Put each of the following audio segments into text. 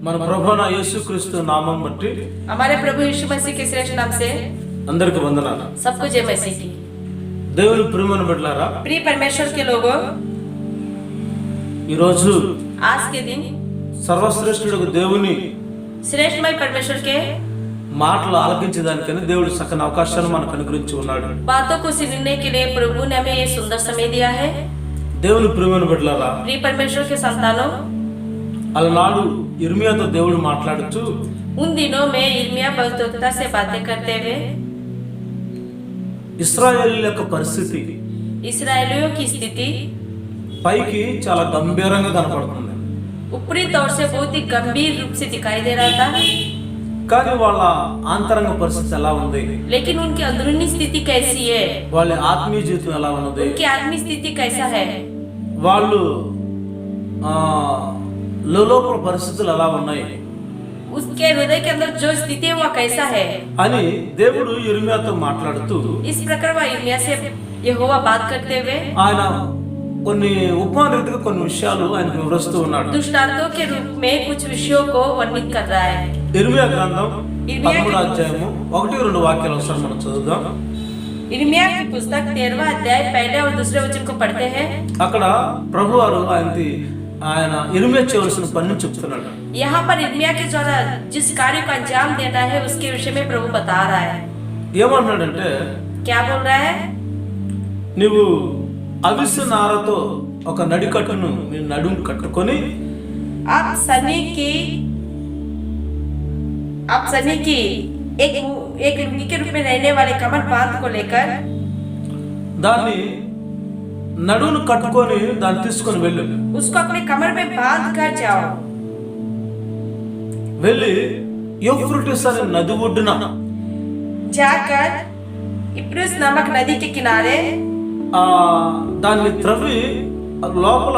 మన ప్రభువైన యేసుక్రీస్తు నామం బట్టి हमारे प्रभु यीशु मसीह के श्रेष्ठ नाम से అందరికి వందనాలు. सबको जय मसीह की। దేవుని ప్రియమైన బిడ్డలారా, प्रिय परमेश्वर के लोगों, ఈ రోజు आज के दिन సర్వశ్రేష్ఠుడు దేవుని श्रेष्ठमय परमेश्वर के మాటలు ఆలకించడానికని దేవుడు చక్కని అవకాశాన్ని మనకు అనుగ్రహించి ఉన్నాడు. बातों को सुनने के लिए प्रभु ने हमें ये सुंदर समय दिया है। దేవుని ప్రియమైన బిడ్డలారా, प्रिय परमेश्वर के संतानों, అలనాడు ఇర్మియాతో దేవుడు మాట్లాడుతూ उन दिनों में यिर्मयाह भविष्यवक्ता से बातें करते हुए ఇశ్రాయేలీయుల యొక్క పరిస్థితి इस्राएलियों की स्थिति పైకి చాలా గంభీరంగా కనపడుతుంది. ऊपरी तौर से बहुत ही गंभीर रूप से दिखाई दे रहा था, కానీ వాళ్ళ ఆంతరంగ పరిస్థితి ఎలా ఉంది, लेकिन उनकी अंदरूनी स्थिति कैसी है, వాళ్ళ ఆత్మీయ జీవితం ఎలా ఉన్నది, उनकी आत्मिक स्थिति कैसा है, వాళ్ళు లోపల పరిస్థితులు ఎలా ఉన్నాయి उसके हृदय के अंदर जो स्थिति है वह कैसा है, అని దేవుడు ఇర్మియాతో మాట్లాడుతూ इस प्रकार वह यिर्मयाह से यहोवा बात करते हुए ఆయన కొన్ని ఉపమానరీతిగా కొన్ని విషయాలు ఆయనకు వివరిస్తూ ఉన్నాడు. दृष्टांतों के रूप में कुछ विषयों को वर्णित कर रहा है। ఇర్మియా గ్రంథం 13వ అధ్యాయము 1-2 వాక్యాలు ఒకసారి మనం చదువుదాం. यिर्मयाह की पुस्तक 13वां अध्याय पहले और दूसरे वचन को पढ़ते हैं। అక్కడ ప్రభువారు ఆయన ఇర్మియా చేయవలసిన పనిని చెప్తున్నాడు. यहाँ पर यिर्मयाह के द्वारा जिस कार्य को अंजाम देना है उसके विषय में प्रभु बता रहा है। ఏమన్నాడంటే, क्या बोल रहा है? నువ్వు అవిసె నారతో ఒక నడికట్టును నీ నడుం కట్టుకొని आप सनी की एक लुंगी के रूप में रहने वाले कमर बांध को लेकर దాన్ని నడును కట్టుకొని దాన్ని తీసుకొని వెళ్ళు. उसको अपने कमर में बांध कर जाओ। వెళ్ళి యూఫ్రటీస్ అనే నది ఒడ్డున जाकर इप्रुस नामक नदी के किनारे దాన్ని త్రవ్వి లోపల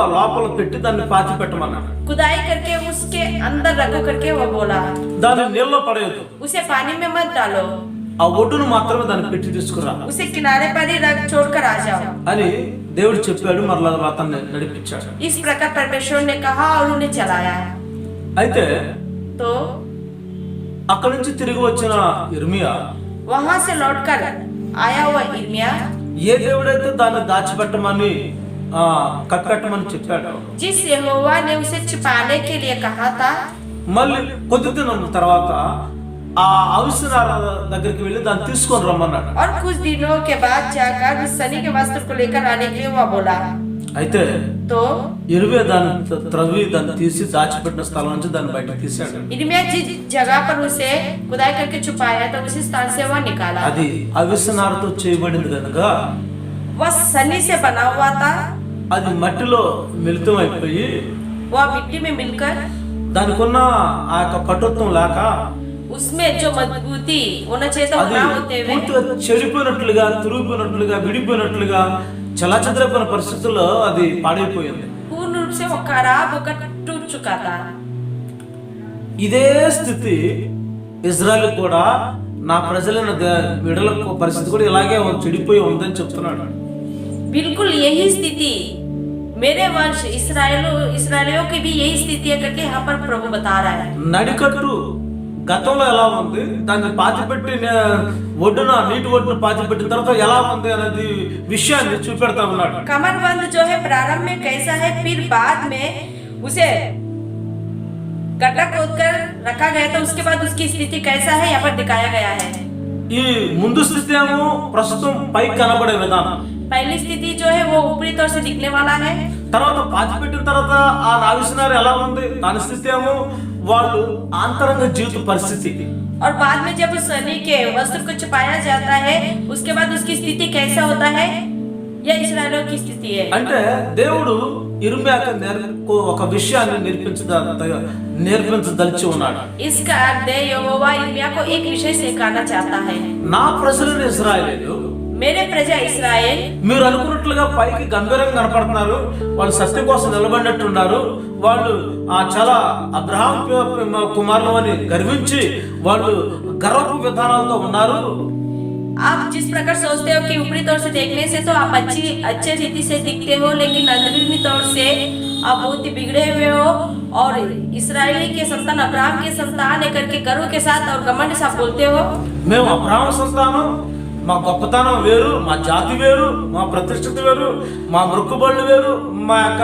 పెట్టి దాన్ని పాతి పెట్టమన్నాడు. खुदाई करके उसके अंदर रखो करके वो बोला, దాన్ని నీళ్ళలో పడేయద్దు, उसे पानी में मत डालो, ఆ ఒడ్డును మాత్రమే దాన్ని పెట్టి తీసుకురా उसे किनारे पर ही रख छोड़कर आ जाओ। అని దేవుడు చెప్పాడు. మరలా అతన్ని నడిపించాడు. इस प्रकार परमेश्वर ने कहा और उन्हें चलाया। అయితే तो అక్కడి నుంచి తిరిగి వచ్చిన ఇర్మియా वहां से लौटकर आया हुआ यिर्मयाह ఏ దేవుడైతే దాన్ని దాచిపెట్టమని కట్టమని చెప్పాడు, जिस यहोवा ने उसे छिपाने के लिए कहा था, మళ్ళీ కొద్ది దినం తర్వాత ఆ అవిసెనార దగ్గరికి వెళ్ళి దాన్ని తీసుకొని రమ్మన్నాడు. और कुछ दिनों के बाद जाकर उस सनी के वस्त्र को लेकर आने के लिए वह बोला। అయితే तो ఇర్మియా దాన్ని త్రవ్వి దాన్ని తీసి దాచిపెట్టిన స్థలం నుంచి దాన్ని బయటకు తీశాడు. यिर्मयाह जिस जगह पर उसे खुदाई करके छुपाया था उसी स्थान से वह निकाला। అది అవిసెనారతో చేయబడింది కనుక वह सनी से बना हुआ था, అది మట్టిలో మిళితం అయిపోయి वह मिट्टी में मिलकर దానికున్న ఆ యొక్క కటుత్వం లేక उसमें जो मजबूती होना चाहिए था అది ना होते हुए పూర్తిగా చెడిపోయినట్లుగా, తురిగిపోయినట్లుగా, విడిపోయినట్లుగా, చలాచదరైపోయిన పరిస్థితుల్లో అది పాడైపోయింది. पूर्ण रूप से वो खराब होकर टूट चुका था। ఇదే స్థితి ఇజ్రాయెల్ కూడా, నా ప్రజలైన విడల పరిస్థితి కూడా ఇలాగే చెడిపోయి ఉందని చెప్తున్నాడు. बिल्कुल यही स्थिति मेरे वंश इसराइलियों की भी यही स्थिति है करके यहाँ पर प्रभु बता रहा है। నడికట్టు గతంలో ఎలా ఉంది, దాన్ని పాతిపెట్టి ఒడ్డున నీటి ఒడ్డున పాతిపెట్టిన తర్వాత ఎలా ఉంది అనేది విషయాన్ని చూపెడతా ఉన్నాడు. कमरबंद जो है प्रारंभ में कैसा है, फिर बाद में उसे गड्ढा खोदकर रखा गया था, उसके बाद उसकी स्थिति कैसा है यहाँ पर दिखाया गया है। ఈ ముందు స్థితి ఏమో ప్రస్తుతం పైకి కనబడే విధానం, पहली स्थिति जो है वो ऊपरी तौर से दिखने वाला है, తర్వాత పాతిపెట్టిన తర్వాత ఆ నావిసినారు ఎలా ఉంది దాని స్థితి ఏమో వాళ్ళు ఆంతరంగ జీవిత పరిస్థితి. और बाद में जब उस सनी के वस्त्र को छुपाया जाता है उसके बाद उसकी स्थिति कैसा होता है, यह इस्राएलियों की स्थिति है। అంటే దేవుడు ఇర్మియాకు ఒక విషయాన్ని నేర్పించదలిచి ఉన్నాడు. इसका अर्थ है यहोवा यिर्मयाह को एक विषय सिखाना चाहता है। నా ప్రజలైన ఇశ్రాయేలీయులు, मेरे प्रजा इस्राएल, మీరు అనుకున్నట్లుగా పైకి గంభీరంగా కనపడుతున్నారు, వాళ్ళు సత్యం కోసం నిలబడినట్టున్నారు, వాళ్ళు చాలా అబ్రహాం కుమారులు అని గర్వించి వాళ్ళు గర్వపు విధానాలతో ఉన్నారు. आप जिस प्रकार सोचते हो कि ऊपरी तौर से देखने से तो आप अच्छे रीति से दिखते हो, लेकिन अंदरूनी तौर से आप बहुत ही बिगड़े हुए हो और इस्राएली के संतान अब्राहम के संतान है करके गर्व के साथ और घमंड से आप बोलते हो। మేము అబ్రాహ్మ సంతానం, మా గొప్పతనం వేరు, మా జాతి వేరు, మా ప్రతిష్ఠిత వేరు, మా మృక్కుబళ్ళు వేరు, మా యొక్క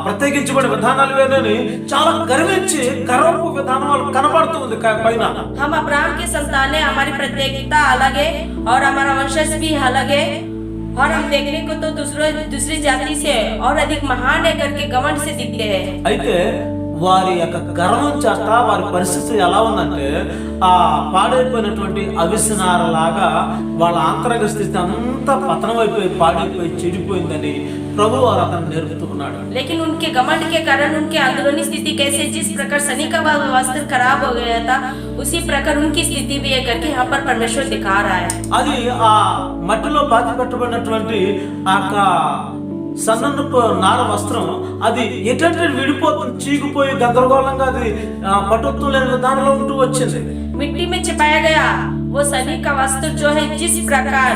ప్రత్యేకించబడిన విధానాలు వేరని చాలా గర్వించి గర్వపు విధానాలు కనబడుతూ ఉంది పైన. हम अब्राहम के संतान है, हमारी प्रत्येकता अलग है और हमारा वंशज भी अलग है और हम देखने को तो दूसरी जाति से और अधिक महान है करके घमंड से दिखते हैं। అయితే వారి యొక్క గర్వం చేత వారి పరిస్థితి ఎలా ఉందంటే ఆ పాడైపోయినటువంటి అవిసనారలాగా వాళ్ళ ఆంతరంగ స్థితి అంతా పతనం అయిపోయి పాడైపోయి చెడిపోయిందని ప్రభు వారు అతను నేర్పుతూ ఉన్నాడు. लेकिन उनके घमंड के कारण उनके अंदरूनी स्थिति कैसे जिस प्रकार शनि का वस्त्र खराब हो गया था उसी प्रकार उनकी स्थिति भी है करके यहाँ पर परमेश्वर दिखा रहा है। అది ఆ మట్టిలో పాతి పెట్టబడినటువంటి ఆ సన్నపు నార వస్త్రం అది ఎటంటే విడిపోతుంది, చీగిపోయి గందరగోళంగా అది పటుత్వం లేని విధానంలో ఉంటూ వచ్చింది. मिट्टी में छिपाया गया वो शनि का वस्त्र जो है जिस प्रकार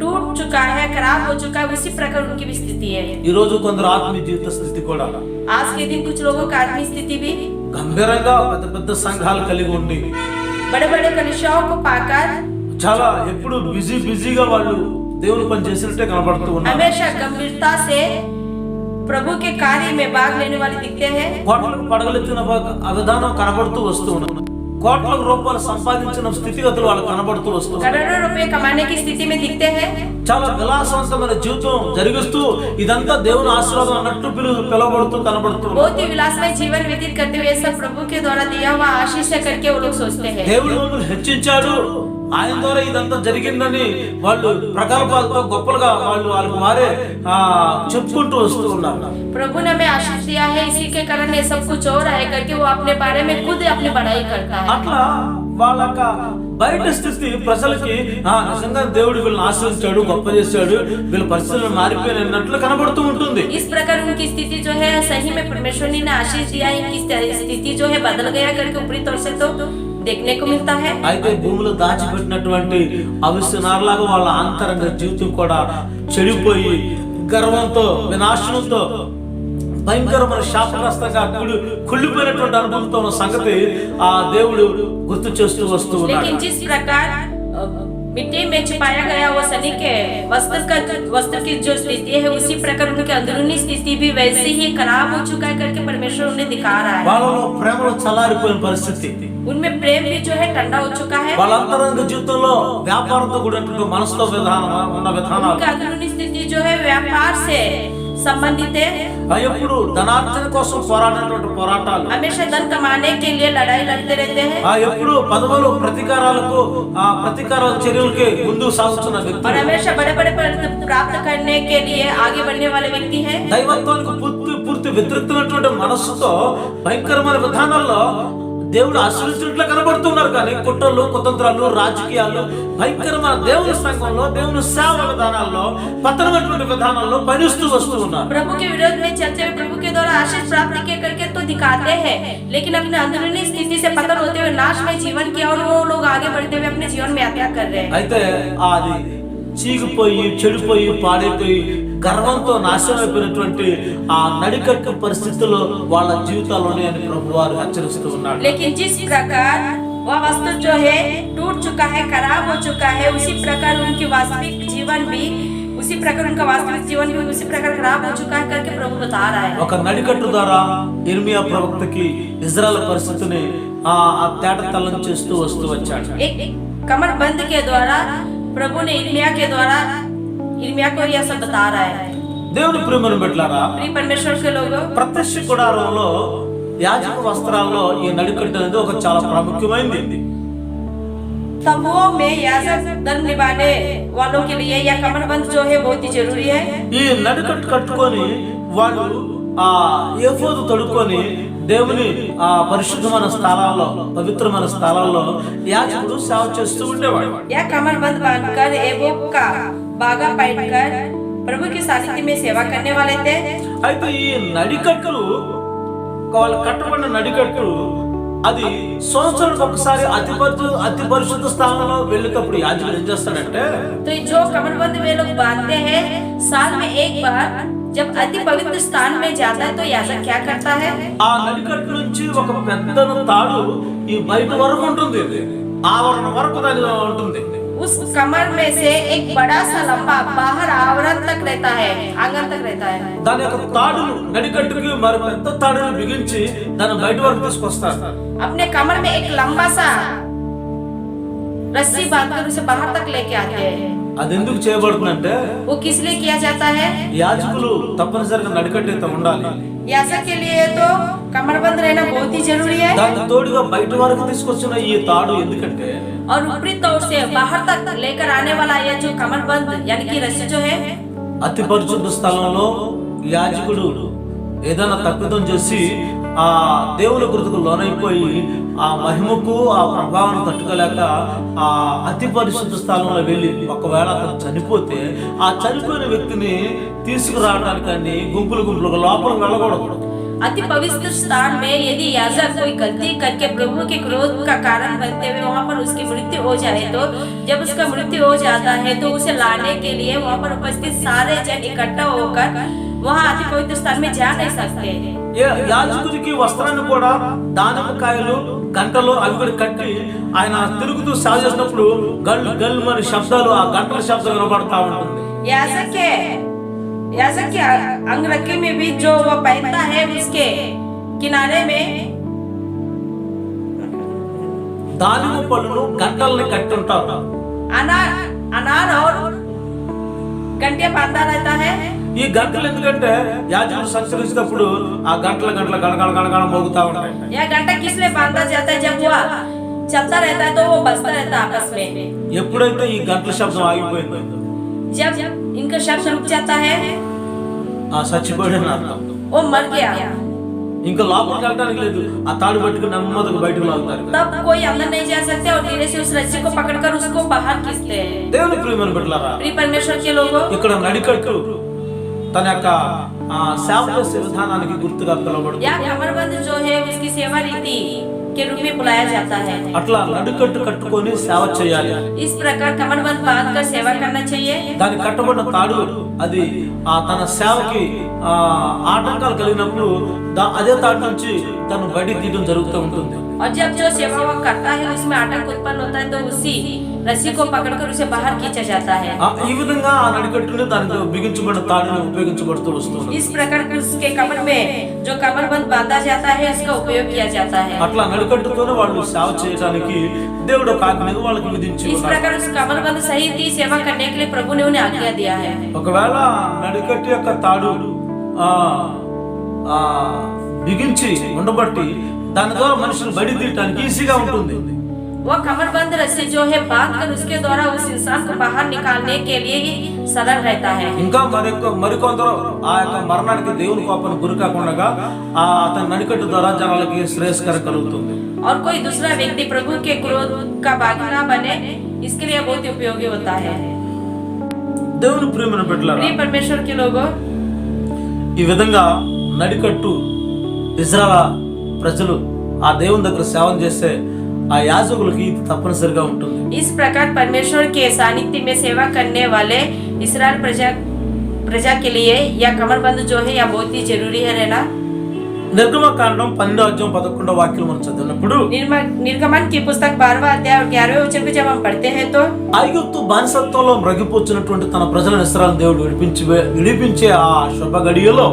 टूट चुका है, खराब हो चुका है, उसी प्रकार उनकी भी स्थिति है। ఈ రోజు కొందరు ఆత్మీయ జీవిత స్థితి కూడా आज के दिन कुछ लोगों का आत्मिक स्थिति भी గంభీరంగా పెద్ద పెద్ద సంఘాలు కలిగి ఉండి बड़े बड़े कलिसियाओं को पाकर చాలా ఎప్పుడు బిజీగా వాళ్ళు దేవుని పని చేసినట్టే కనబడుతూ ఉన్నారు. हमेशा गंभीरता से प्रभु के कार्य में भाग लेने वाले दिखते हैं। కోట్లకు పడగలెత్తిన విధానం కనబడుతూ వస్తూ ఉన్నారు. కోట్ల రూపాయలు సంపాదించిన స్థితిగతులు వాళ్ళకి కనబడుతూ వస్తుంది. करोड़ों रुपए कमाने की स्थिति में दिखते हैं। చాలా విలాసవంతమైన జీవితం జరిగిస్తూ ఇదంతా దేవుని ఆశీర్వాదం అన్నట్టు పిలువబడుతూ కనబడుతూ बहुत ही विलासमय जीवन व्यतीत करते हुए सब प्रभु के द्वारा दिया हुआ आशीष है करके वो लोग सोचते हैं। దేవుడు మమ్మల్ని హెచ్చించాడు, ఆయన ద్వారా ఇదంతా జరిగిందని వాళ్ళు ప్రగల్భాలతో గొప్పలుగా వాళ్ళకి వారే చెప్పుకుంటూ వస్తూ ఉన్నారు. प्रभु ने हमें आशीष दिया है, इसी के कारण ये सब कुछ हो रहा है करके वो अपने बारे में खुद अपनी बड़ाई करता है। అట్లా వాళ్ళ బయట స్థితి ప్రజలకి నిజంగా దేవుడు వీళ్ళని ఆశీర్వదించాడు, గొప్ప చేశాడు, వీళ్ళ పరిస్థితులు మారిపోయినట్లు కనబడుతూ ఉంటుంది. इस प्रकार उनकी स्थिति जो है सही में परमेश्वर ने आशीष दिया, इनकी स्थिति जो है बदल गया करके ऊपरी तौर से तो देखने को मिलता है। అయితే భూమిలో దాచిపెట్టినటువంటి అవిసనారలాగా వాళ్ళ ఆంతరంగ జీవితం కూడా చెడిపోయి గర్వంతో వినాశనంతో భయంకరమైన శాపగ్రస్తంగా కుళ్ళిపోయినటువంటి అనుభవంతో ఉన్న సంగతి ఆ దేవుడు గుర్తు చేస్తూ వస్తూ ఉన్నాడు. लेकिन जिस प्रकार मिट्टी में छिपाया गया वो शनि के वस्त्र की जो स्थिति है उसी प्रकार उनके अंदरूनी स्थिति भी वैसे ही खराब हो चुका है करके परमेश्वर उन्हें दिखा रहा है। వాళ్ళలో ప్రేమలో చల్లారిపోయిన పరిస్థితి, उनमें प्रेम भी जो है ठंडा हो चुका है। వాళ్ళ అంతరంగ జీవితంలో వ్యాపారంతో కూడినటువంటి మనసుతో ఉన్న విధానాలు, उनका अंदरूनी स्थिति जो है व्यापार से संबंधित है। ఎప్పుడు ధనార్జన కోసం పోరాడినటువంటి పోరాటాలు, हमेशा धन कमाने के लिए लड़ाई लड़ते रहते हैं ఎప్పుడు పదవులు ప్రతీకారాలకు ప్రతీకార చర్యలకి ముందుకు సాగుతున్న और వ్యక్తి, हमेशा बड़े बड़े पद प्राप्त करने के लिए आगे बढ़ने वाले व्यक्ति हैं। దైవత్వానికి పూర్తి వ్యతిరేకమైనటువంటి మనస్సుతో భయంకరమైన విధానాల్లో దేవుడు ఆశ్రయించినట్లు కనబడుతున్నారు. కానీ కుట్రలు, కుతంత్రాలు, రాజకీయాలు, భయంకరమైన దేవుని సంఘంలో దేవుని సేవ విధానాల్లో పతనమైనటువంటి విధానాల్లో పనిస్తూ వస్తూ ఉన్నారు. प्रभु के विरोध में चलते हुए प्रभु के द्वारा आशीष प्राप्ति के करके तो दिखाते हैं, लेकिन अपने अंदरूनी स्थिति से पतन होते हुए नाशमय जीवन की और वो लोग आगे बढ़ते हुए अपने जीवन में हत्या कर रहे हैं। అయితే అది చీగిపోయి చెడిపోయి పాడైపోయి గర్వంతో నాశనం అయిపోయినటువంటి ఆ నడికట్టు పరిస్థితుల్లో వాళ్ళ జీవితాల్లోనే అని ప్రభు వారు హెచ్చరిస్తూ ఉన్నాడు. लेकिन जिस प्रकार वह वस्त्र जो है टूट चुका है, खराब हो चुका है, उसी प्रकार उनकी वास्तविक जीवन भी उसी प्रकार उनका वास्तविक जीवन भी उसी प्रकार खराब हो चुका है करके प्रभु बता रहा है। ఒక నడికట్టు ద్వారా ఇర్మియా ప్రవక్తకి ఇజ్రాయెల్ పరిస్థితిని ఆ తేటతెల్లం చేస్తూ వస్తూ వచ్చాడు. एक कमर बंद के द्वारा प्रभु ने इर्मिया को यह सब बता रहा है। దేవుని ప్రేమను బిడ్డలారా, प्रिय परमेश्वर के लोगों, ప్రత్యక్ష గుడారంలో యాజక వస్త్రాల్లో ఈ నడికట్టు అనేది ఒక చాలా ప్రాముఖ్యమైనది. तंबुओं में याजक धर्म निभाने वालों के लिए यह कमरबंद जो है बहुत ही जरूरी है। ఈ నడికట్టు కట్టుకొని వాళ్ళు ఆ ఏఫోదు తొడుక్కొని దేవుని ఆ పరిశుద్ధమైన స్థలాల్లో, పవిత్రమైన స్థలాల్లో యాజకుడు సేవ చేస్తూ ఉండేవాడు. यह कमरबंद बांधकर एबोक का बागा पहनकर प्रभु के सानिध्य में सेवा करने वाले थे। అయితే ఈ నడికట్టు వాళ్ళు కట్టబడిన నడికట్టు అది సంవత్సరానికి ఒకసారి అతి పరిశుద్ధ స్థానంలో వెళ్ళేటప్పుడు యాజకుడు ఏం చేస్తాడంటే, तो जो कमरबंद वे लोग बांधते हैं साल में एक बार जब अति पवित्र स्थान में जाता है तो याजक क्या करता है, ఆ నడికట్టు నుంచి ఒక పెద్ద తాడు ఈ బయట వరకు ఉంటుంది, ఆవరణ వరకు దాని ఉంటుంది. उस कमर में से एक बड़ा सा लंबा बाहर आवरण तक रहता है, आंगन तक रहता है. దాని యొక్క తాడును నడికట్టుకి మరి పెద్ద తాడును బిగించి దాన్ని బయట వరకు తీసుకొస్తారు. अपने कमर में एक लंबा सा रस्सी बांधकर उसे बाहर तक लेके आते हैं. అది ఎందుకు చేయబడుతుందంటే, वो किस लिए किया जाता है, యాజకులు తప్పనిసరిగా నడికట్టయితే ఉండాలి. याजक के लिए तो कमरबंद रहना बहुत ही जरूरी है. దానికి తోడుగా బయట వరకు తీసుకొచ్చిన ఈ తాడు ఎందుకంటే, और ऊपरी तौर से बाहर तक लेकर आने वाला यह जो कमरबंद यानी कि रस्सी जो है, అతి పరిశుద్ధ స్థలంలో యాజకుడు ఏదైనా తప్పిదం చేసి ఆ దేవుని కృతకు లోనైపోయి ఆ మహిమకు ఆ ప్రభావం తట్టుకోలేక ఆ అతి పరిశుద్ధ స్థలంలో వెళ్ళి ఒకవేళ అతను చనిపోతే ఆ చనిపోయిన వ్యక్తిని తీసుకురావడానికని గుంపులుగా లోపలికి వెళ్ళకూడదు. अति पवित्र स्थान में यदि याजक कोई गलती करके प्रभु के क्रोध का कारण बनते हुए वहाँ पर उसकी मृत्यु हो जाए, तो जब उसका मृत्यु हो जाता है तो उसे लाने के लिए वहाँ पर उपस्थित सारे जन इकट्ठा होकर वहाँ अति पवित्र स्थान में जा नहीं सकते. యాజకుడికి వస్త్రాన్ని కూడా దానిమ్మకాయలు గంటలు అవి కూడా కట్టి ఆయన తిరుగుతూ సేవ చేసినప్పుడు గల్ గల్ మరి శబ్దాలు, ఆ గంటల శబ్దం వినబడతా ఉంటుంది. याजक के अंगरखे में भी जो वो पहनता है उसके किनारे में దానిమ్మ పళ్ళను గంటల్ని కట్టి ఉంటారు. अनार और घंटे बांधा रहता है. ఈ గంటలు ఎందుకంటే యాజకుడు సంచరించినప్పుడు ఆ గంటల గణగణ మోగుతా ఉంటాయి. यह घंटा किस लिए बांधा जाता है, जब वो चलता रहता है तो वो बजता रहता है आपस में. ఎప్పుడైతే ఈ గంటల శబ్దం ఆగిపోయిందో, जब इनका शब्द रुक जाता है ఆ చచ్చిపోయాడని అర్థం. वो मर गया. ఇంకా లోపలికి వెళ్ళడానికి లేదు, ఆ తాడు పట్టుకుని నెమ్మదిగా బయటకు లాగుతారు. तब कोई अंदर नहीं जा सकते और धीरे से उस रस्सी को पकड़कर उसको बाहर खींचते हैं. దేవుని ప్రియమైన బిడ్డలారా, प्रिय परमेश्वर के लोगों, ఇక్కడ నడికట్టు తన యొక్క సేవ చేసే విధానానికి గుర్తుగా పిలువబడుతుంది. या कमरबंद जो है उसकी सेवा रीति के रूप में बुलाया जाता है. అట్లా నడికట్టు కట్టుకొని సేవ చేయాలి. इस प्रकार कमरबंद बांधकर सेवा करना चाहिए. దాని కట్టబడిన తాడు అది తన సేవకి ఆటంకాలు కలిగినప్పుడు అదే తాడు నుంచి తను బయటికి తీయడం జరుగుతూ ఉంటుంది. और जब जो सेवा वो करता है उसमें आटंक उत्पन्न होता है तो उसी रस्सी को पकड़कर उसे बाहर खींचा जाता है. ఈ విధంగా ఆ నడికట్టుని దానికి బిగించబడిన తాడుని ఉపయోగించబడుతూ వస్తుంది. इस प्रकार उसके कमर में जो कमरबंद बांधा जाता है उसका उपयोग किया जाता है. అట్లా నడికట్టుతోనే వాళ్ళు సేవ చేయడానికి దేవుడు ఒక ఆజ్ఞను వాళ్ళకి విధించి इस प्रकार उस कमरबंद सहित ही सेवा करने के लिए प्रभु ने उन्हें आज्ञा दिया है. ఒకవేళ నడికట్టు యొక్క తాడు బిగించి ఉండబట్టి దాని ద్వారా మనుషులు బయట తీయడానికి ఈజీగా ఉంటుంది. वो कमरबंद रस्सी जो है बांधकर उसके द्वारा उस इंसान को बाहर निकालने के लिए ही सरल रहता है. ఇంకా మరికొందరు ఆ యొక్క మరణానికి దేవుని కోపానికి గురి కాకుండా అతని నడికట్టు ద్వారా జనాలకి శ్రేయస్కరం కలుగుతుంది. और कोई दूसरा व्यक्ति प्रभु के क्रोध का भागी ना बने, इसके लिए बहुत उपयोगी होता है. దేవుని ప్రియమైన బిడ్డలారా, प्रिय परमेश्वर के लोगों, ఈ విధంగా నడికట్టు ఇజ్రాయెల్ ప్రజలు ఆ దేవుని దగ్గర సేవ చేసే ఆ యాజకులకి ఇది తప్పనిసరిగా ఉంటుంది. इस प्रकार परमेश्वर के सानिध्य में सेवा करने वाले इस्राएल प्रजा के लिए यह कमरबंद जो है यह बहुत ही जरूरी है रहना. నిర్గమకాండం 12:11 వాక్యం మనం చదివినప్పుడు निर्गमन की पुस्तक 12वां अध्याय और 11वें वचन को जब हम पढ़ते हैं तो ఐగుప్తు బానిసత్వంలో మ్రగిపోతున్నటువంటి తన ప్రజలను ఇశ్రాయేలు దేవుడు విడిపించే ఆ శుభ గడియలో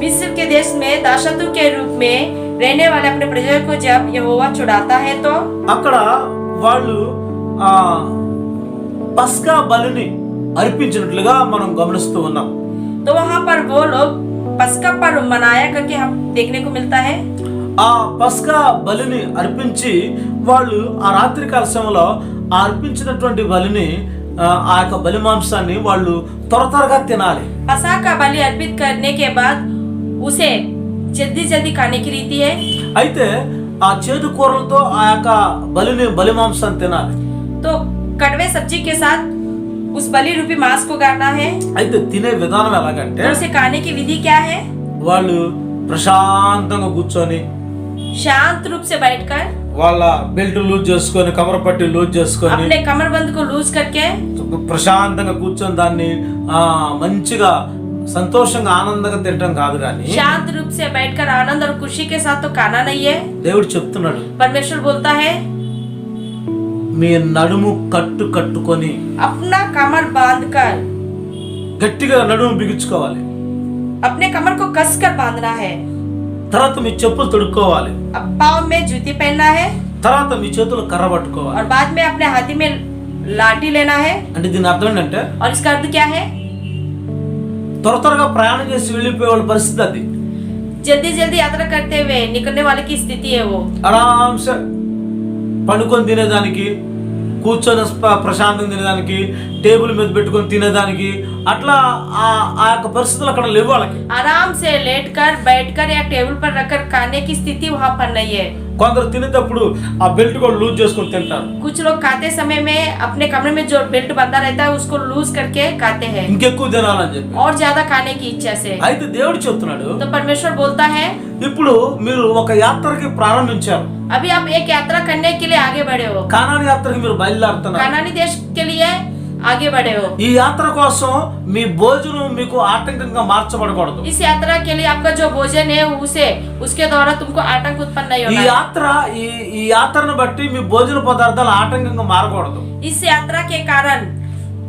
मिस्र के देश में दासत्व के रूप में रहने वाले अपने प्रजा को जब यहोवा छुड़ाता है तो అక్కడ వాళ్ళు పస్కా బలిని అర్పించినట్లుగా మనం గమనిస్తూ ఉన్నాం. तो वहाँ पर वो लोग पस्का पर्व मनाया करके हम देखने को मिलता है. ఆ పస్కా బలిని అర్పించి వాళ్ళు ఆ రాత్రికాల సమయంలో ఆ అర్పించినటువంటి బలిని ఆ యొక్క బలి మాంసాన్ని వాళ్ళు త్వరగా తినాలి. पस्का का बलि अर्पित करने के बाद उसे जल्दी खाने की रीति है. అయితే ఆ చేదు కూరలతో ఆ యొక్క బలి మాంసాన్ని తినాలి. तो कड़वे सब्जी के साथ उस बलि रूपी मांस को गाना है. అయితే తినే విధానం ఎలాగంటే तो उसे खाने की विधि क्या है? వాళ్ళు ప్రశాంతంగా కూర్చొని शांत रूप से बैठकर వాళ్ళ బెల్ట్ లూజ్ చేసుకొని కమర పట్టి లూజ్ చేసుకొని अपने कमरबंद को लूज करके ప్రశాంతంగా కూర్చొని దాన్ని మంచిగా సంతోషంగా ఆనందంగా తినడం కాదు కానీ शांत रूप से बैठकर आनंद और खुशी के साथ तो खाना नहीं है। దేవుడు చెప్తున్నాడు, परमेश्वर बोलता है మీ నడుము కట్టుకొని अपना कमर बांधकर, గట్టిగా నడుము బిగించుకోవాలి, अपने कमर को कसकर बांधना है। తర్వాత మీ చెప్పులు తొడుక్కోవాలి, अब पाँव में जूती पहनना है తర్వాత మీ చేతులు కర్ర పట్టుకోవాలి। और बाद में अपने हाथी में लाठी लेना है। అంటే దీని అర్థం ఏంటంటే और इसका अर्थ क्या है? త్వరగా ప్రయాణం చేసి వెళ్ళిపోయే వాళ్ళ పరిస్థితి అది। जल्दी जल्दी यात्रा करते हुए निकलने वाले की स्थिति है वो। ఆరాంసే పండుకొని తినేదానికి, కూర్చొని ప్రశాంతంగా తినేదానికి, టేబుల్ మీద పెట్టుకొని తినేదానికి అట్లా ఆ యొక్క పరిస్థితులు అక్కడ లేవు వాళ్ళకి। आराम से लेटकर बैठकर या टेबल पर रखकर खाने की स्थिति वहाँ पर नहीं है। కొందరు తినేటప్పుడు ఆ బెల్ట్ కూడా లూజ్ చేసుకొని తింటారు। कुछ लोग खाते समय में अपने कमरे में जो बेल्ट बंधा रहता है उसको लूज करके खाते हैं ఇంకెక్కువ తినాలని చెప్పి। और ज्यादा खाने की इच्छा से। అయితే దేవుడు చెప్తున్నాడు, तो परमेश्वर बोलता है ఇప్పుడు మీరు ఒక యాత్రకి ప్రారంభించారు, अभी आप एक यात्रा करने के लिए आगे बढ़े हो, కానాని యాత్రకి మీరు బయలుదేరుతున్నారు। कानानी देश के लिए आगे बढ़े हो। ఈ యాత్ర కోసం మీ భోజనం మీకు ఆటంకంగా మార్చబడకూడదు। इस यात्रा के लिए आपका जो भोजन है उसे उसके द्वारा तुमको आतंक उत्पन्न नहीं ఈ होना है। యాత్ర ఈ యాత్రను బట్టి మీ భోజన పదార్థాలు ఆటంకంగా మారకూడదు। इस यात्रा के कारण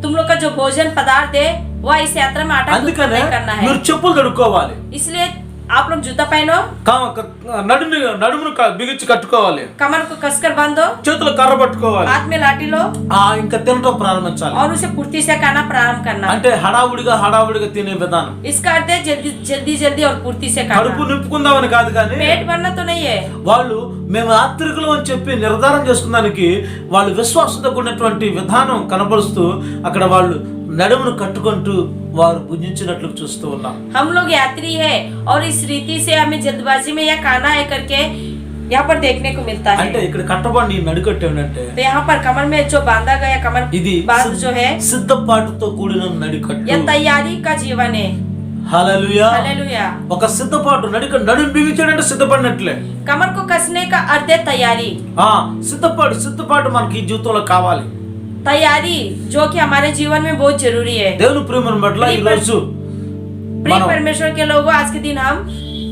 तुम लोग का जो भोजन पदार्थ है वह इस यात्रा में आतंक उत्पन्न అందుకనే नहीं करना है। మీరు చెప్పులు తొడుక్కోవాలి, इसलिए आप लोग जूता पहनो, నడుమును బిగించి కట్టుకోవాలి, कमर को कसकर बांधो, చేతులు కర్ర పట్టుకోవాలి, हाथ में लाठी लो ఇంకా తినటం ప్రారంభించాలి। और उसे फुर्ती से खाना प्रारंभ करना। అంటే హడావుడిగా తినే విధానం। इसका अर्थ है जल्दी जल्दी और फुर्ती से కడుపు खाना। నింపుకుందామని కాదు కానీ पेट भरना तो नहीं है। వాళ్ళు మేము యాత్రికులు అని చెప్పి నిర్ధారణ చేసుకున్నానికి వాళ్ళు విశ్వాసంతో కూడినటువంటి విధానం కనబరుస్తూ అక్కడ వాళ్ళు నడుమును కట్టుకుంటూ వారు భుజించినట్లు చూస్తూ ఉన్నాం। हम लोग यात्री है और इस रीति से हमें जल्दबाजी में यह खाना है करके यहाँ पर देखने को मिलता है। అంటే ఇక్కడ కట్టబడి నడుకట్టు ఏంటంటే तो यहाँ पर कमर में जो बांधा गया कमर ఇది बांध जो है సిద్ధపాటుతో కూడిన నడికట్టు। यह तैयारी का जीवन है। హల్లెలూయా। हालेलुया। ఒక సిద్ధపాటు నడుము బిగించాడంటే సిద్ధపడినట్లే। कमर को कसने का अर्थ है तैयारी। సిద్ధపాటు మనకి ఈ జీవితంలో కావాలి। तैयारी जो कि हमारे जीवन में बहुत जरूरी है। దేవుని ప్రేమను బట్ల ఈ రోజు प्रिय परमेश्वर के लोगों, आज के दिन हम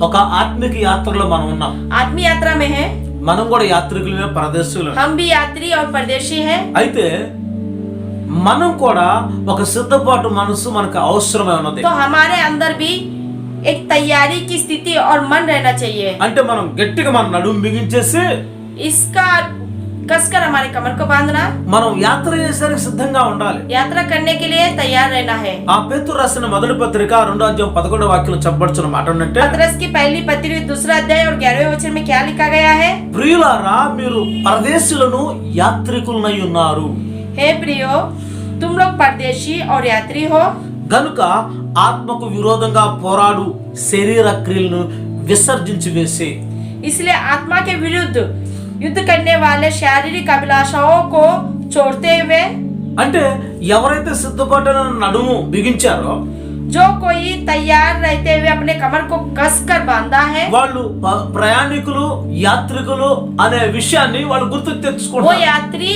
ఒక ఆత్మిక యాత్రలో మనం ఉన్నాం। आत्मीय यात्रा में है। మనం కూడా యాత్రికులమే, పరదేశులు। हम भी यात्री और परदेशी है। అయితే మనం కూడా ఒక సిద్ధపాటు మనసు మనకు అవసరమే ఉన్నది। तो हमारे अंदर भी एक तैयारी की स्थिति और मन रहना चाहिए। అంటే మనం గట్టిగా మన నడుము బిగించేసి इसका कसकर हमारे कमर को बांधना, మనం యాత్ర చేసేందుకు సిద్ధంగా ఉండాలి। यात्रा करने के लिए तैयार रहना है। ఆ పేతురు రాసిన మొదటి పత్రిక 2:11 వాక్యం చెప్పబడుతున్న మాట ఏంటంటే, पतरस की पहली पत्री 2 अध्याय और 11वें वचन में क्या लिखा गया है? ప్రియులారా మీరు పరదేశులను యాత్రికులనై ఉన్నారు, हे प्रियो, तुम लोग परदेशी और यात्री हो, గనుక ఆత్మకు విరోధంగా పోరాడు శరీర క్రియలను విసర్జించి వేసి। इसलिए आत्मा के विरुद्ध युद्ध करने वाले शारीरिक अभिलाषाओं को छोड़ते हुए, అంటే ఎవరైతే సిద్ధపాటున నడుము బిగించారో जो कोई तैयार रहते हुए अपने कमर को कसकर बांधा है, వాళ్ళు ప్రయాణికులు యాత్రికులు అనే విషయాన్ని వాళ్ళు గుర్తు वो తెచ్చుకుంటారు। यात्री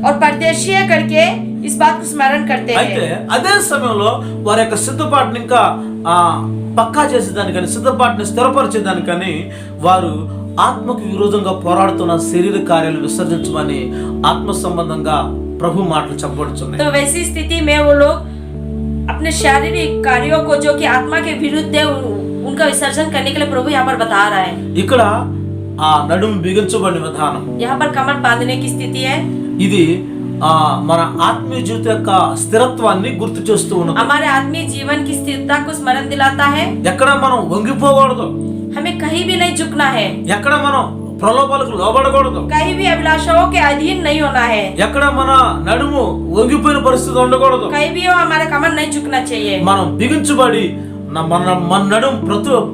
और परदेशी है करके इस बात को स्मरण करते అయితే हैं। అదే సమయంలో వారి యొక్క సిద్ధపాటుని ఇంకా పక్కా చేసేదానికని, సిద్ధపాటుని స్థిరపరిచేదానికని వారు ఆత్మకు విరోధంగా పోరాడుతున్న శరీర కార్యాలు విసర్జించమని ఆత్మ సంబంధంగా ప్రభు మాటలు చెప్పబడుతున్నాయి। तो वैसी स्थिति में वो लोग अपने शारीरिक कार्यों को जो कि आत्मा के विरुद्ध है उनका विसर्जन करने के लिए प्रभु यहाँ पर बता रहा है। ఇక్కడ ఆ నడుము బిగించబడిన విధానం, यहाँ पर कमर बांधने की स्थिति है। ఇది మన ఆత్మీయ జీవితం యొక్క స్థిరత్వాన్ని గుర్తు చేస్తూ ఉన్నది। हमारे आत्मीय जीवन की स्थिरता को स्मरण दिलाता है। ఎక్కడ మనం వంగిపోకూడదు, हमें कहीं भी नहीं झुकना है, ఎక్కడ మనం ప్రలోభాలకు లోబడకూడదు, कहीं भी अभिलाषाओं के अधीन नहीं होना है, ఎక్కడ మన నడుము వంగిపోయిన పరిస్థితి ఉండకూడదు। कहीं भी हमारा कमर नहीं झुकना चाहिए। మనం బిగించబడి మన నడుము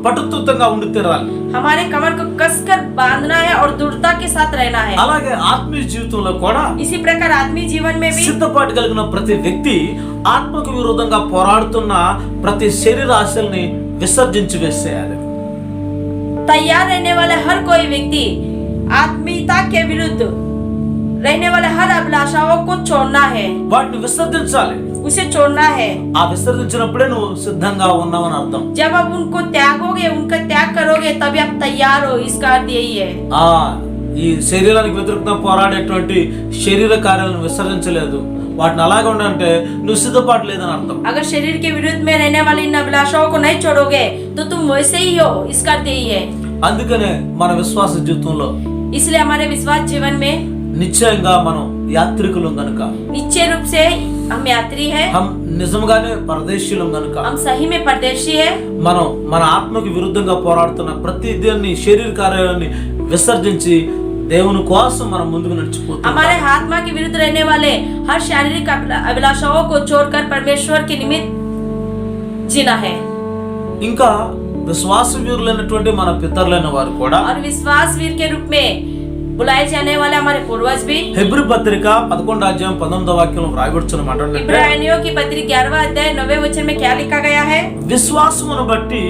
పటుత్వంగా ఉండి తీరాలి। हमारे कमर को कसकर बांधना है और दृढ़ता के साथ रहना है। అలాగే ఆత్మీయ జీవితంలో కూడా इसी प्रकार आत्मीय जीवन में भी సిద్ధపాటు కలిగిన ప్రతి వ్యక్తి ఆత్మకు విరోధంగా పోరాడుతున్న ప్రతి శరీర ఆశల్ని విసర్జించి వేసేయాలి। तैयार रहने वाले हर कोई व्यक्ति आत्मीयता के विरुद्ध रहने वाले हर अभिलाषाओं को छोड़ना है, వాటిని విసర్జించాలి. उसे छोड़ना है. ఆ విసర్జించినప్పుడే నువ్వు సిద్ధంగా ఉన్నావని అర్థం. जब आप उनको त्यागोगे, उनका त्याग करोगे, तभी आप तैयार हो. इसका अर्थ यही है. ఈ శరీరానికి వ్యతిరేకంగా పోరాడేటువంటి శరీర కార్యాలను విసర్జించలేదు, వాటిని అలాగే ఉండంటే నువ్వు సిద్ధపాటు లేదని అర్థం. अगर शरीर के विरुद्ध में रहने वाली इन अभिलाषाओं को नहीं छोड़ोगे तो तुम वैसे ही हो. इसका अर्थ यही है. అందుకనే మన విశ్వాస జీవితంలో, इसलिए हमारे विश्वास जीवन में నిశ్చయంగా మనం యాత్రికులం గనుక, निश्चय रूप से हम यात्री हैं, हम నిజంగానే పరదేశీయులం గనుక, हम सही में परदेशी है. మనం మన ఆత్మకి విరుద్ధంగా పోరాడుతున్న ప్రతి దాన్ని శరీర కార్యాలని విసర్జించి దేవుని కోసం మనం ముందుకు నడిచిపోతాం. हमारे आत्मा के विरुद्ध रहने वाले हर शारीरिक अभिलाषाओं को छोड़कर परमेश्वर के निमित्त जीना है. ఇంకా విశ్వాస వీరులైనటువంటి మన పితరులైన వారు కూడా, और विश्वास वीर के रूप में बुलाए जाने वाले हमारे पूर्वज भी, హెబ్రీ పత్రిక 11వ అధ్యాయం 19వ వాక్యంలో వ్రాయబడుతున్న మాట ఏంటంటే, इब्रानियों की पत्री 11वां अध्याय 9वें वचन में क्या लिखा गया है? విశ్వాసమును బట్టి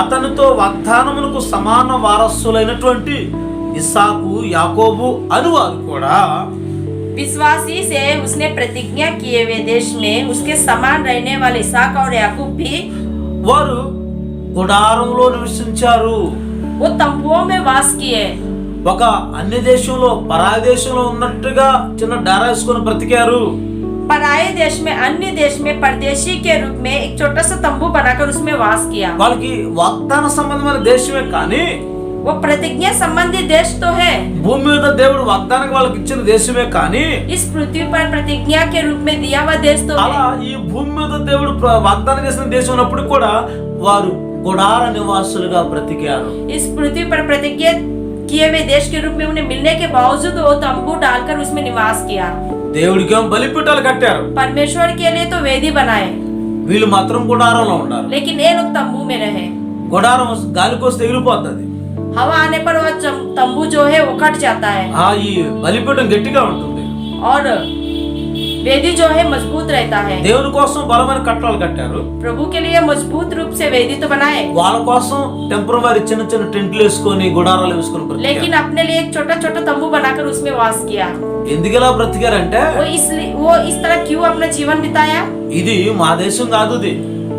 అతనితో వాగ్దానములకు సమాన వారసులైనటువంటి ఇస్సాకు, యాకోబు అనువారు కూడా, विश्वासी से उसने प्रतिज्ञा किए हुए देश में उसके समान रहने वाले इसहाक और याकूब भी, వారు గుడారంలో నివసించారు. वो तंबुओं में वास किए. ఒక అన్య దేశంలో, పరాయ దేశంలో ఉన్నట్టుగా చిన్న డేరా వేసుకొని బ్రతికారు. पराये देश में, अन्य देश में परदेशी के रूप में एक छोटा सा तंबू बनाकर उसमें वास किया. వాళ్ళకి వాగ్దాన సంబంధమైన దేశమే కానీ, वो प्रतिज्ञा संबंधी देश तो है, భూమి మీద దేవుడు వాగ్దానం వాళ్ళకి ఇచ్చిన దేశమే కానీ, इस पृथ्वी पर प्रतिज्ञा के रूप में दिया हुआ देश तो అలా है. ఈ భూమి మీద దేవుడు వాగ్దానం చేసిన దేశం ఉన్నప్పుడు కూడా వారు గుడార నివాసులుగా బ్రతికారు. इस पृथ्वी पर प्रतिज्ञा किए हुए देश के रूप में उन्हें मिलने के बावजूद वो तंबू डालकर उसमें निवास किया. దేవుడికి ఏమో బలిపీఠాలు కట్టారు, परमेश्वर के लिए तो वेदी बनाए, వీళ్ళు మాత్రం గుడారంలో ఉన్నారు. लेकिन ये लोग तंबू में रहे. గుడారం గాలికోస్తే ఎగిరిపోతుంది. हवा आने पर वो तंबू जो है वो कट जाता है ఈ బలిపీఠం గట్టిగా ఉంటుంది. और वेदी जो है मजबूत रहता है. దేవుని కోసం బలమైన కట్టడాలు కట్టారు. प्रभु के लिए मजबूत रूप से वेदी तो बनाए, వాళ్ళ కోసం టెంపరవరీ చిన్న చిన్న టెంట్లు వేసుకొని గుడారాలు వేసుకొని लेकिन బ్రతికారు. अपने लिए एक छोटा छोटा तंबू बनाकर उसमें वास किया. ఎందుకు ఇలా బ్రతికారంటే, वो इस तरह क्यों अपना जीवन बिताया? ఇది మా దేశం కాదు,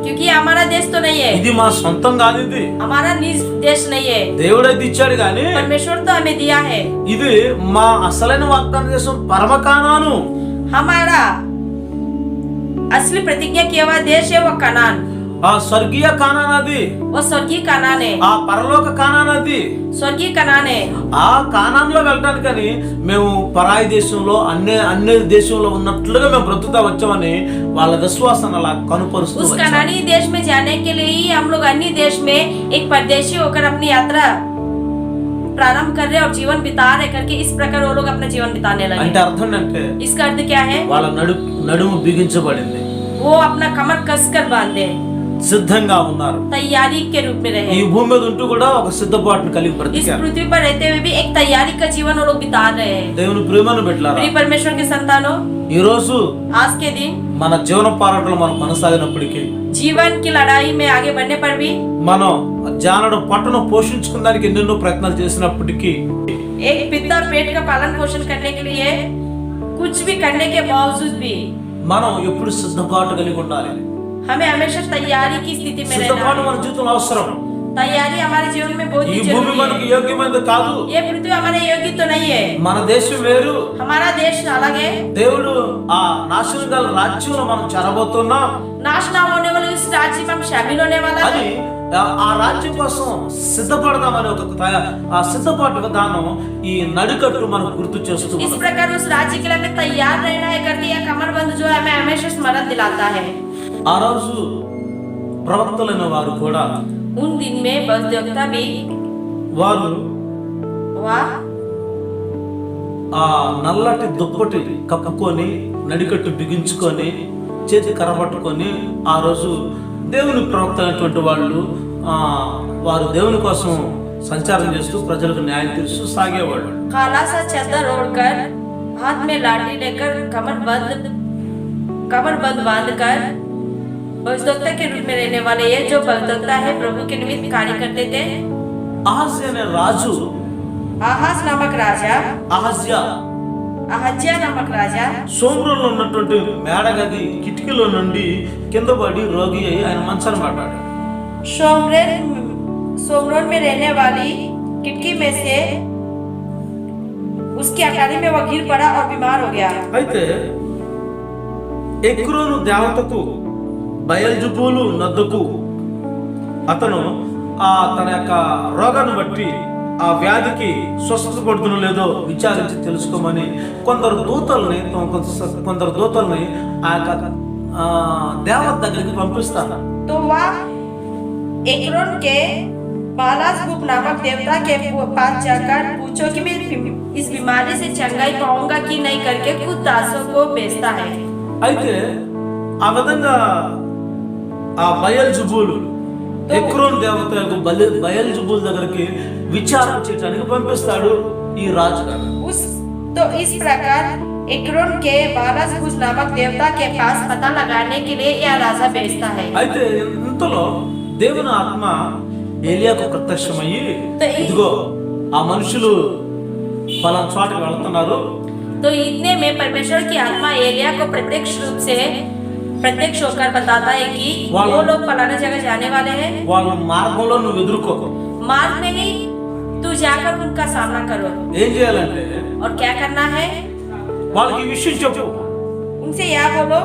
क्योंकि हमारा देश तो नहीं है, ఇది మా సొంతం కాదు, ఇది हमारा निज देश नहीं है. దేవుడైతే ఇచ్చాడు కానీ, परमेश्वर तो हमें दिया है. ఇది మా అసలైన వాగ్దాన దేశం పరమ కానాను. हमारा असली प्रतिज्ञा किया हुआ देश है वो कनान. ఆ స్వర్గీయ కానాన్ అది, वो स्वर्गीय कनान है, ఆ పరలోక కానాన్ అది. स्वर्गीय कनान है. ఆ కానాన్లో వెళ్ళటానికని మేము పరాయి దేశంలో అన్ని దేశంలో ఉన్నట్లుగా మేము బ్రతుకుతా వచ్చామని వాళ్ళ విశ్వాసాన్ని అలా కనుపరుస్తూ उस వచ్చారు. कनानी देश में जाने के लिए ही हम लोग अन्य देश में एक परदेशी होकर अपनी यात्रा प्रारंभ कर रहे और जीवन बिता रहे करके इस प्रकार वो लोग अपना जीवन बिताने लगे. అంటే అర్థం అంటే इसका अर्थ क्या है? వాళ్ళ నడుము బిగించబడింది, वो अपना कमर कसकर बांधे, సిద్ధంగా ఉన్నారు. तैयारी के रूप में ఈ रहे. భూమి మీద ఉంటూ కూడా ఒక సిద్ధపాటును కలిగి इस బ్రతికారు. पृथ्वी पर रहते हुए भी एक तैयारी का जीवन वो लोग बिता रहे हैं. దేవుని ప్రేమను పెట్టారా, प्रिय परमेश्वर के संतानों, ఈ రోజు आज के दिन మన జీవన పోరాటంలో మనం కొనసాగినప్పటికీ, जीवन की लड़ाई में आगे बढ़ने पर भी, మనం జానడు పట్టును పోషించుకోవడానికి ఎన్నెన్నో ప్రయత్నాలు చేసినప్పటికీ, एक पिता और पेट का पालन पोषण करने के लिए कुछ भी करने के बावजूद भी మనం ఎప్పుడు సిద్ధపాటు కలిగి ఉండాలి. हमें हमेशा तैयारी की स्थिति में సిద్ధపాటు रहना మన है. జీవితంలో అవసరం. तैयारी हमारे जीवन में बहुत ఈ ही భూమి जरूरी మనకు है. యోగ్యమైనది కాదు. ये पृथ्वी हमारे योग्य तो नहीं है. మన దేశం వేరు, हमारा देश अलग है. దేవుడు ఆ నాశనం గల రాజ్యంలో మనం చేరబోతున్నాం नाश ना होने वाले उस राज्य में हम शामिल होने वाला అని है. ఆ రాజ్యం కోసం సిద్ధపడదామని ఒక ఆ సిద్ధపాటు విధానం ఈ నడికట్టు మనకు గుర్తు చేస్తూ इस ఉన్నది. प्रकार उस राज्य के लिए हमें तैयार रहना है करके यह कमरबंद जो है हमें हमेशा स्मरण दिलाता है. ఆ రోజు ప్రవక్తలైన వారు కూడా उन दिन में भविष्यवक्ता भी వారు वाह ఆ నల్లటి దుప్పటి కప్పుకొని నడికట్టు బిగించుకొని చేతి కర్రబట్టుకొని ఆ రోజు దేవుని ప్రవక్త అయినటువంటి వాళ్ళు వారు దేవుని కోసం సంచారం చేస్తూ ప్రజలకు న్యాయం తీరుస్తూ సాగేవాళ్ళు. काला सा चादर ओढ़कर हाथ में लाठी लेकर कमर बंद बांधकर भविष्यवक्ता के रूप में रहने वाले ये जो भविष्यवक्ता है प्रभु के निमित्त कार्य करते थे। అహజ్యా అనే రాజు, आहाज नामक राजा, అహజ్యా अहज्या नामक राजा సోమ్రోన్లో ఉన్నటువంటి మేడగది కిటికీలో నుండి కింద పడి రోగి అయి ఆయన మంచాన్ని పడ్డాడు. सोमरोन में रहने वाली खिड़की में से उसकी अटारी में वह गिर पड़ा और बीमार हो गया। అయితే ఎక్రోను దేవతకు బయల్జుబూలు నద్దకు అతను తన యొక్క రోగాన్ని బట్టి ఆ వ్యాధికి స్వస్థత పడుతున్నో లేదో విచారించి తెలుసుకోమని కొందరు దూతల్ని ఆ యొక్క దేవత దగ్గరికి పంపిస్తారు. तो वह एक्रोन के बालाजबूब नामक देवता के पास जाकर पूछो कि मैं इस बीमारी से चंगाई पाऊंगा कि नहीं करके खुद दासों को भेजता है। అయితే ఆ విధంగా ఆ బయల్జుబూలు ఎక్రోన్ దేవత యొక్క బయల్జుబూల్ దగ్గరికి విచారణ చేయడానికి పంపిస్తాడు ఈ రాజు గారు. तो इस प्रकार एक्रोन के बालाजबूब नामक देवता के पास पता लगाने के लिए यह राजा भेजता है। అయితే ఇంతలో దేవుని ఆత్మ ఏలియాకు ప్రత్యక్షమయ్యి, ఇదిగో ఆ మనుషులు పలానా చోటకి వెళ్తున్నారు. तो इतने में परमेश्वर की आत्मा एलिया को प्रत्यक्ष रूप से प्रत्यक्ष होकर बताता है कि वो लोग फलाना जगह जाने वाले हैं, వాళ్ళ మార్గంలో నువ్వు ఎదుర్కోకు. मार्ग में ही तू जाकर उनका सामना करो। ఏం చేయాలంటే और क्या करना है? వాళ్ళకి ఈ విషయం చెప్పు. उनसे यह बोलो,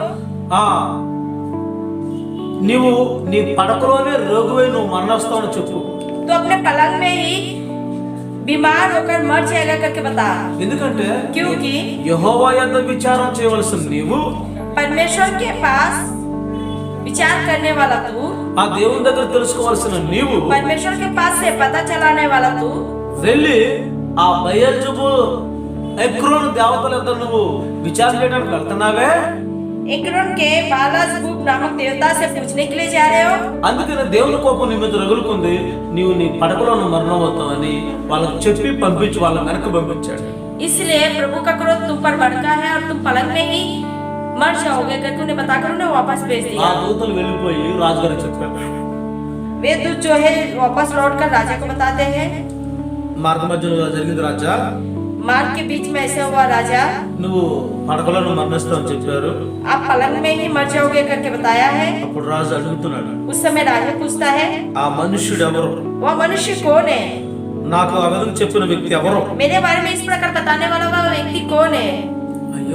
నీవు నీ పడకలోనే రోగివై నువ్వు మరణిస్తావని చెప్పు. तो अपने पलंग में ही बीमार होकर मर जाएगा करके बता। ఎందుకంటే क्योंकि యెహోవా యందు విచారం చేయవలసిన నీవు, परमेश्वर के पास विचार करने वाला तू, ఆ దేవుని దగ్గర తెలుసుకోవాల్సిన నీవు, परमेश्वर के पास से पता चलाने वाला तू వెళ్ళి ఆ బయల్జుబూల్ ఎక్రోను దేవతల దగ్గర నువ్వు విచారణ చేయడానికి వెళ్తున్నావే, एक्रोन के बालाजबूब नामक देवता से पूछने के लिए जा रहे हो। అందుకనే దేవుని కోపం నీ మీద రగులుకుంది, నీవు నీ పడకలోను మరణం అవుతావని వాళ్ళకి చెప్పి పంపించి వాళ్ళ వెనక్కి పంపించాడు. इसलिए प्रभु का क्रोध तुम पर भड़का है और तुम पलंग में ही मर जाओगे करके उन्हें बताकर उन्हें वापस भेज ఆ दिया। దూతలు వెళ్ళిపోయి రాజుగారికి చెప్పారు. वे दूत जो है वापस लौटकर राजा को बताते हैं, మార్గ మధ్యలో జరిగింది రాజా, मार्ग के बीच में ऐसा हुआ राजा, నువ్వు పడకలను మరణిస్తావని చెప్పారు. आप पलंग में ही मर जाओगे करके बताया है। అప్పుడు రాజు అడుగుతున్నాడు, उस समय राजा पूछता है, ఆ మనుష్యుడు ఎవరు, वह मनुष्य कौन है? నాకు ఆ విధంగా చెప్పిన వ్యక్తి ఎవరు, मेरे बारे में इस प्रकार बताने वाला वह व्यक्ति कौन है?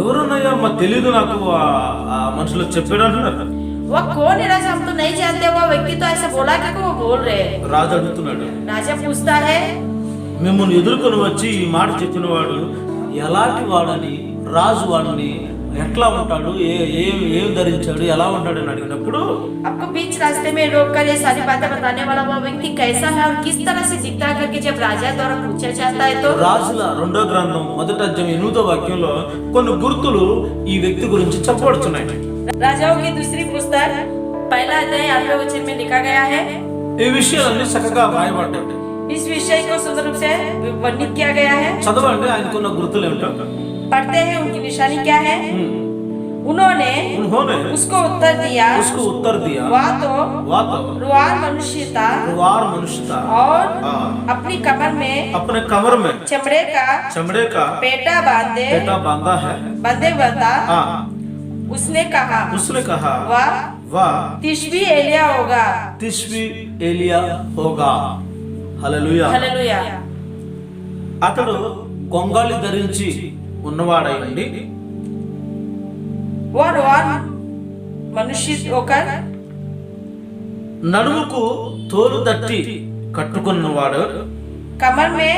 ఎవరున్నాయో మా తెలీదు, నాకు ఆ మనుషులు చెప్పాడు అంటున్నారు. वह कौन है राजा? हम तो नहीं जानते। वह व्यक्ति तो ऐसा बोला कि वो बोल रहे हैं। రాజు అడుగుతున్నాడు, राजा पूछता है, మిమ్మల్ని ఎదుర్కొని వచ్చి ఈ మాట చెప్పిన వాడు ఎలాంటి వాడని, రాజు వాడిని ఎట్లా ఉంటాడు, ఏం ధరించాడు, ఎలా ఉంటాడు అని అడిగినప్పుడు, आपको बीच रास्ते में रोककर ये सारी बातें बताने वाला वह व्यक्ति कैसा है और किस तरह से दिखता है करके जब राजा द्वारा पूछा जाता है तो రాజుల 2వ గ్రంథం 1వ అధ్యాయం 8వ వాక్యంలో కొన్ని గుర్తులు ఈ వ్యక్తి గురించి చెప్పబడుతున్నాయి. राजाओं की दूसरी पुस्तक 1 अध्याय 8वें वचन में लिखा गया है। ఈ విషయాలన్నీ చక్కగా రాయబడ్డాయి. इस विषय को सुंदर रूप से वर्णित किया गया है। చదవండి ఆయనకున్న గుర్తులు ఏమిటో. पढ़ते हैं उनकी निशानी क्या है। उन्होंने उसको उत्तर दिया, वह तो रुआर मनुष्य था और अपनी कमर में चमड़े का पेटा बांधा है, बंधे हुआ था। उसने कहा वह तिशबी एलिया होगा। హల్లెలూయా. హల్లెలూయా. అతడు కొంగాలి ధరించి ఉన్నవాడైండి, మనుష్య होकर నడుముకు తోలు దట్టి కట్టుకున్నవాడు, कमर में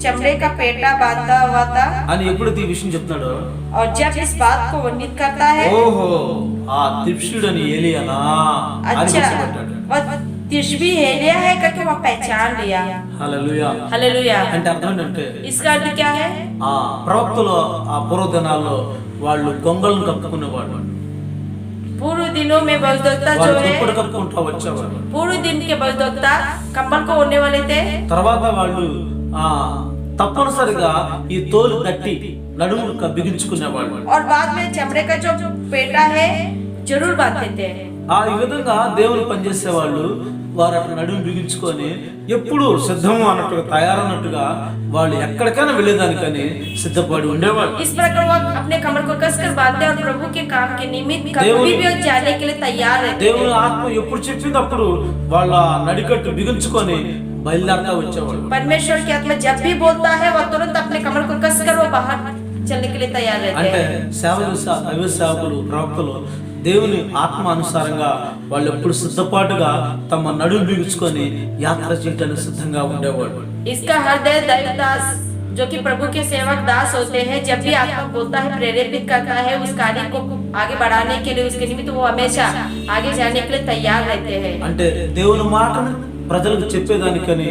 चमड़े का पेटा बांधा हुआ था। అని ఎప్పుడైతే ఈ విషయం చెప్తున్నాడో, और जब इस बात को वर्णित करता है, ఓహో ఆ తిష్బీయుడని ఏలియానా అని గుర్తుపట్టాడు. वह तिशबी एलिया है करके वह पहचान लिया। హల్లెలూయా. హల్లెలూయా. అంటే అర్థం ఏంటంటే, इसका अर्थ क्या है? ఆ ప్రవక్తలు ఆ పూర్వ దినాల్లో వాళ్ళు కొంగలను కప్పుకునేవాడు, पूर्व दिनों में भविष्यवक्ता जो है కప్పుకుంటా వచ్చేవాడు. पूर्व दिन के भविष्यवक्ता कंबल को ओढ़ने वाले थे। తర్వాత వాళ్ళు తప్పనిసరిగా ఈ తోలు తట్టి నడుము బిగించుకునేవాళ్ళు. और बाद में चमड़े का जो पेटा है जरूर बांधते थे. ఈ విధంగా దేవుని పనిచేసే వాళ్ళు వారు అక్కడ నడుము బిగించుకొని ఎప్పుడు సిద్ధము అన్నట్టుగా తయారన్నట్టుగా వాళ్ళు ఎక్కడికైనా వెళ్ళేదానికని సిద్ధపడి ఉండేవాళ్ళు. इस प्रकार वो अपने कमर को कसकर बांधते और प्रभु के काम के निमित्त कभी भी जाने के लिए तैयार रहते. దేవుని ఆత్మ ఎప్పుడు చెప్పినప్పుడు వాళ్ళ నడికట్టు బిగించుకొని బయలుదేరతా వచ్చేవాళ్ళు. परमेश्वर की आत्मा जब भी बोलता है वो तुरंत अपने कमर को कसकर वो बाहर चलने के लिए तैयार रहते అంటే हैं. దైవ సేవకులు ప్రవక్తలు దేవుని ఆత్మ అనుసారంగా వాళ్ళు ఎప్పుడు సిద్ధపాటుగా తమ నడుము బిగించుకొని యాత్ర చేయడానికి సిద్ధంగా ఉండేవాళ్ళు. इसका हृदय दैवदास जो कि प्रभु के सेवक दास होते हैं, जब भी आत्मा बोलता है प्रेरित करता है उस कार्य को आगे बढ़ाने के लिए उसके निमित्त वो हमेशा आगे जाने के लिए तैयार रहते हैं. అంటే దేవుని మాటను ప్రజలకు చెప్పేదానికని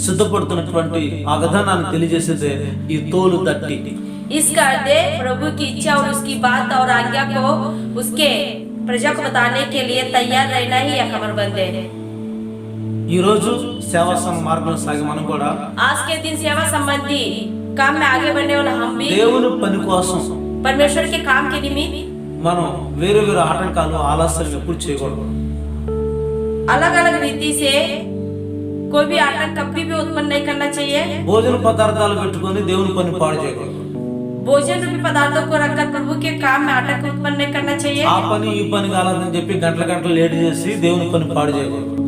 సిద్ధపడుతున్నటువంటి ఆ విధానాన్ని తెలియజేసేదే ఈ తోలు దట్టి. इसका हृदय प्रभु की इच्छा और उसकी बात और आज्ञा को उसके प्रजा को बताने के लिए तैयार रहना ही यह कमरबंद है. ఈ రోజు సేవా మార్గంలో సాగి మనం కూడా आज के दिन सेवा संबंधी काम में आगे बढ़ने वाला हम भी దేవుని పని కోసం परमेश्वर के काम के निमित्त మనం వేరే వేరే ఆటంకాలు ఆలస్యం ఎప్పుడు చేయకూడదు. अलग अलग रीति से कोई भी आतंक कभी भी उत्पन्न नहीं करना चाहिए. భోజన పదార్థాలు పెట్టుకొని దేవుని పని పాడు చేయకూడదు. भोजन रूपी पदार्थों को रखकर प्रभु के काम में आतंक उत्पन्न नहीं करना चाहिए. ఆ పని ఈ పని కాలేదని చెప్పి గంటల గంటలు లేట్ చేసి దేవుని పని పాడు చేయకూడదు.